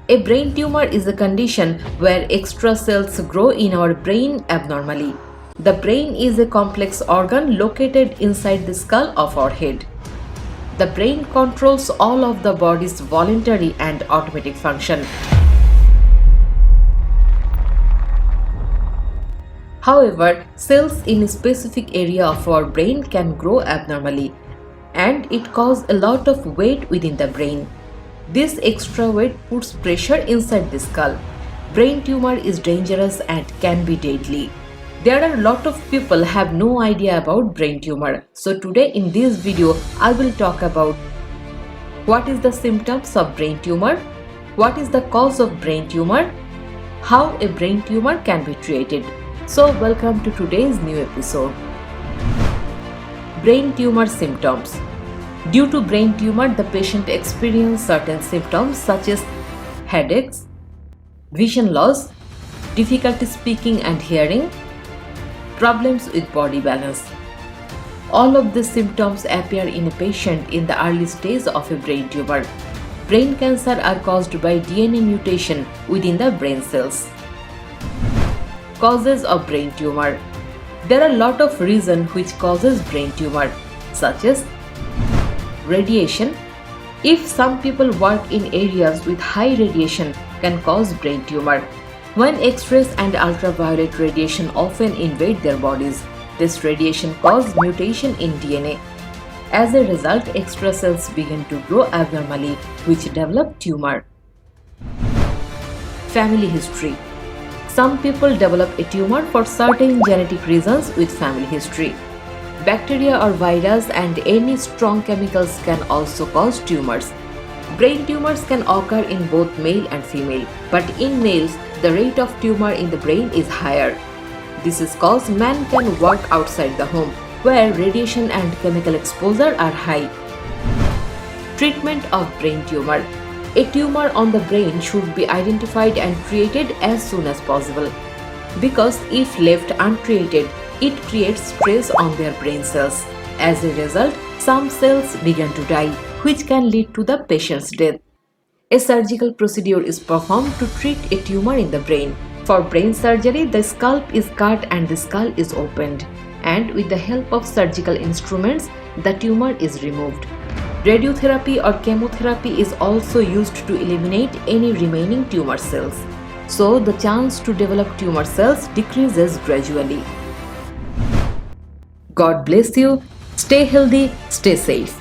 A brain tumor is a condition where extra cells grow in our brain abnormally. The brain is a complex organ located inside the skull of our head. The brain controls all of the body's voluntary and automatic function. However, cells in a specific area of our brain can grow abnormally, and it causes a lot of weight within the brain. This extra weight puts pressure inside the skull. Brain tumor is dangerous and can be deadly. There are a lot of people have no idea about brain tumor. So today in this video, I will talk about what is the symptoms of brain tumor, what is the cause of brain tumor, how a brain tumor can be treated. So welcome to today's new episode. Brain tumor symptoms. Due to brain tumor, the patient experiences certain symptoms such as headaches, vision loss, difficulty speaking and hearing, problems with body balance. All of these symptoms appear in a patient in the early stage of a brain tumor. Brain cancer are caused by DNA mutation within the brain cells. Causes of brain tumor. There are a lot of reasons which causes brain tumor, such as radiation. If some people work in areas with high radiation can cause brain tumor. When X-rays and ultraviolet radiation often invade their bodies, this radiation causes mutation in DNA. As a result, extra cells begin to grow abnormally, which develop tumor. Family history. Some people develop a tumor for certain genetic reasons with family history. Bacteria or virus and any strong chemicals can also cause tumors. Brain tumors can occur in both male and female, but in males, the rate of tumor in the brain is higher. This is because man can work outside the home, where radiation and chemical exposure are high. Treatment of brain tumor. A tumor on the brain should be identified and treated as soon as possible, because if left untreated, it creates stress on their brain cells. As a result, some cells begin to die, which can lead to the patient's death. A surgical procedure is performed to treat a tumor in the brain. For brain surgery, the scalp is cut and the skull is opened, and with the help of surgical instruments, the tumor is removed. Radiotherapy or chemotherapy is also used to eliminate any remaining tumor cells. So the chance to develop tumor cells decreases gradually. God bless you. Stay healthy, stay safe.